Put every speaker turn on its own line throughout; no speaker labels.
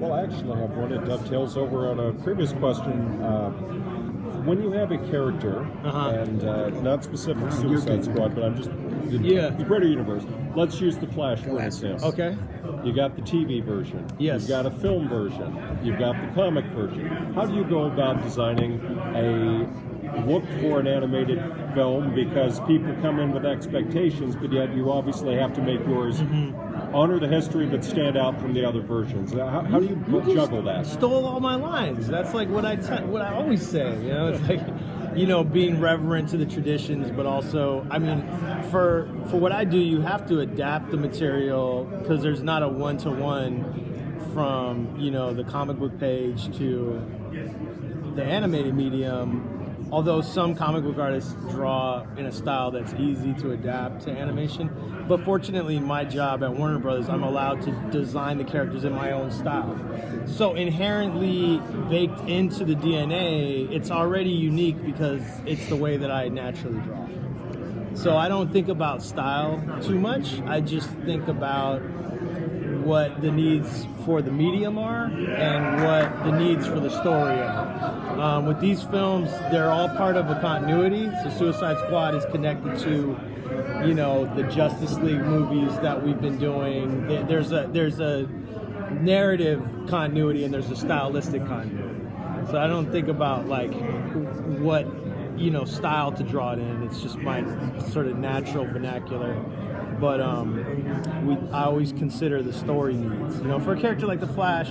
Well, I actually have one. It dovetails over on a previous question. When you have a character, and not specific Suicide Squad, but I'm just the greater universe. Let's use the Flash for instance.
Okay.
You got the TV version.
Yes.
You've got a film version. You've got the comic version. How do you go about designing a look for an animated film? Because people come in with expectations, but yet you obviously have to make yours honor the history but stand out from the other versions. How do you juggle that?
Stole all my lines. That's like what I always say. You know, it's like, you know, being reverent to the traditions, but also, I mean, for what I do, you have to adapt the material because there's not a one-to-one from, you know, the comic book page to the animated medium. Although some comic book artists draw in a style that's easy to adapt to animation. But fortunately, my job at Warner Brothers, I'm allowed to design the characters in my own style. So inherently baked into the DNA, it's already unique because it's the way that I naturally draw. So I don't think about style too much. I just think about what the needs for the medium are and what the needs for the story are. With these films, they're all part of a continuity. So Suicide Squad is connected to, you know, the Justice League movies that we've been doing. There's a narrative continuity and there's a stylistic continuity. So I don't think about like what, you know, style to draw it in. It's just my sort of natural vernacular. But I always consider the story needs. You know, for a character like the Flash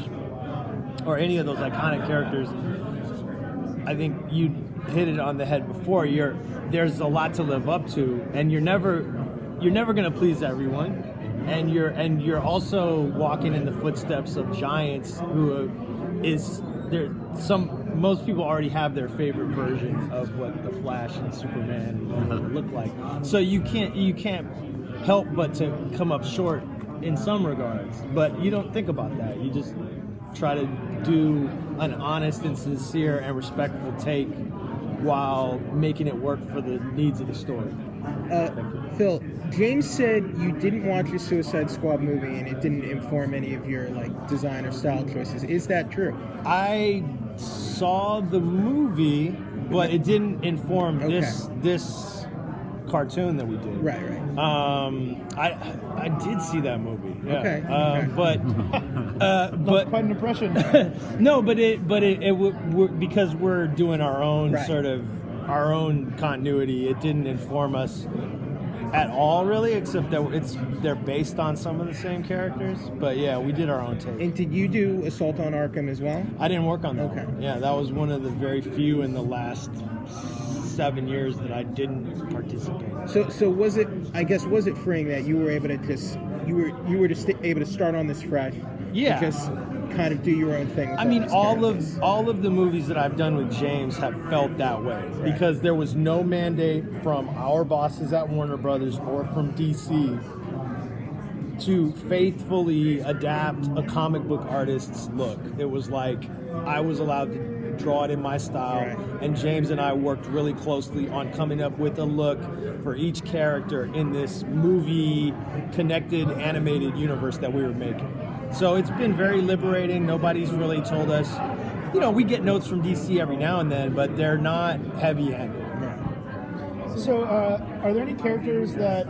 or any of those iconic characters, I think you hit it on the head before. There's a lot to live up to, and you're never going to please everyone, and you're also walking in the footsteps of giants who most people already have their favorite version of what the Flash and Superman look like. So you can't help but to come up short in some regards, but you don't think about that. You just try to do an honest and sincere and respectful take while making it work for the needs of the story.
Phil, James said you didn't watch a Suicide Squad movie and it didn't inform any of your like design or style choices. Is that true?
I saw the movie, but it didn't inform this cartoon that we did.
Right.
I did see that movie. Yeah.
Okay.
But
quite an impression.
No, but because we're doing our own sort of our own continuity. It didn't inform us at all, really, except that they're based on some of the same characters. But yeah, we did our own take.
And did you do Assault on Arkham as well?
I didn't work on that.
Okay.
Yeah, that was one of the very few in the last 7 years that I didn't participate.
So was it freeing that you were able to just able to start on this fresh?
Yeah.
Just kind of do your own thing.
I mean, all of the movies that I've done with James have felt that way because there was no mandate from our bosses at Warner Brothers or from DC to faithfully adapt a comic book artist's look. It was like I was allowed to draw it in my style, and James and I worked really closely on coming up with a look for each character in this movie connected animated universe that we were making. So it's been very liberating. Nobody's really told us, you know, we get notes from DC every now and then, but they're not heavy-handed.
So are there any characters that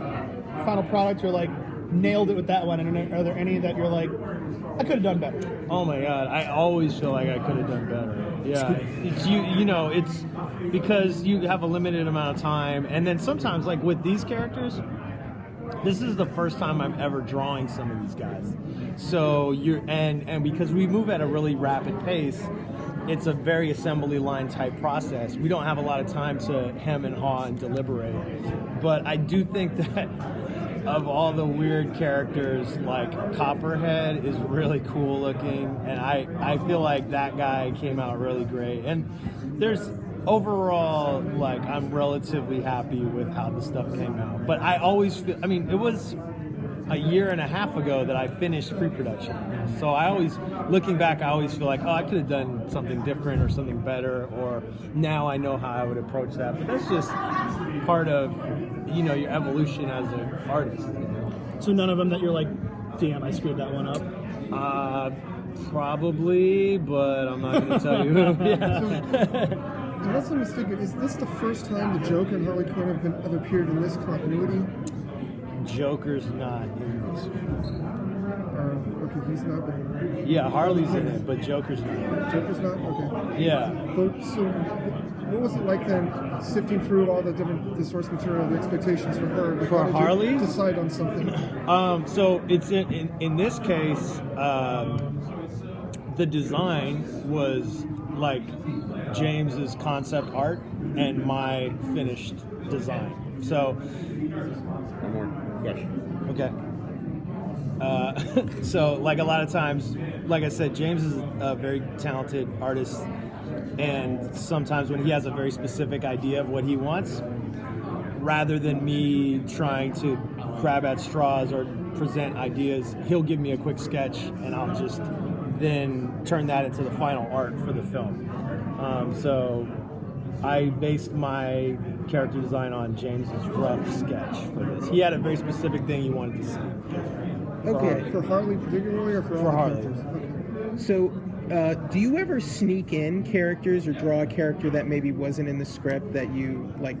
final product you're like nailed it with that one, and are there any that you're like, I could have done better?
Oh my God, I always feel like I could have done better. Yeah, it's you know, it's because you have a limited amount of time, and then sometimes, like with these characters, this is the first time I'm ever drawing some of these guys. So and because we move at a really rapid pace, it's a very assembly line type process. We don't have a lot of time to hem and haw and deliberate. But I do think that of all the weird characters, like Copperhead is really cool looking, and I feel like that guy came out really great. And there's overall, like, I'm relatively happy with how the stuff came out. But I always feel, I mean, it was a year and a half ago that I finished pre-production. So I always, looking back, I always feel like, oh, I could have done something different or something better, or now I know how I would approach that. But that's just part of, you know, your evolution as an artist. You know?
So none of them that you're like, damn, I screwed that one up?
Probably, but I'm not going to tell you who. Yeah.
Unless I'm mistaken, is this the first time the Joker and Harley Quinn have appeared in this continuity?
Joker's not in this.
Okay, he's not. But
Yeah, Harley's in it, but Joker's not.
Joker's not. Okay.
Yeah.
So, what was it like then, sifting through all the source material, the expectations for her? Like,
For
how did
Harley?
you decide on something?
So it's in this case, the design was like James's concept art and my finished design. So,
One more question.
okay. So, like a lot of times, like I said, James is a very talented artist, and sometimes when he has a very specific idea of what he wants, rather than me trying to grab at straws or present ideas, he'll give me a quick sketch, and I'll just then turn that into the final art for the film. So I based my character design on James's rough sketch for this. He had a very specific thing he wanted to see.
Okay.
For Harley particularly, or for all
For
the
Harley.
characters? Okay.
So, do you ever sneak in characters or draw a character that maybe wasn't in the script that you like?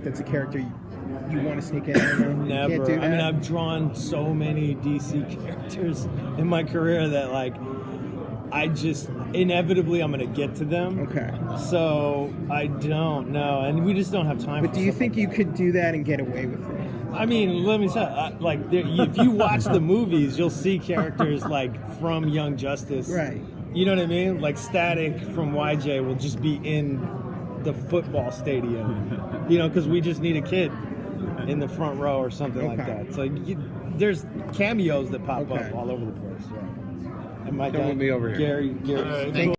That's a character you want to sneak in? You
Never.
can't do that?
I mean, I've drawn so many DC characters in my career that like I just inevitably I'm gonna get to them.
Okay.
So I don't know, and we just don't have time.
But
for
do you
stuff
think
like
you
that.
could do that and get away with it?
I mean, let me tell you, like, if you watch the movies, you'll see characters like from Young Justice.
Right.
You know what I mean? Like Static from YJ will just be in the football stadium. You know, because we just need a kid in the front row or something like
Okay.
that. So there's cameos that pop
Okay.
up all over the place. Yeah. Am I
Come
done?
with me over here.
Gary.
Thank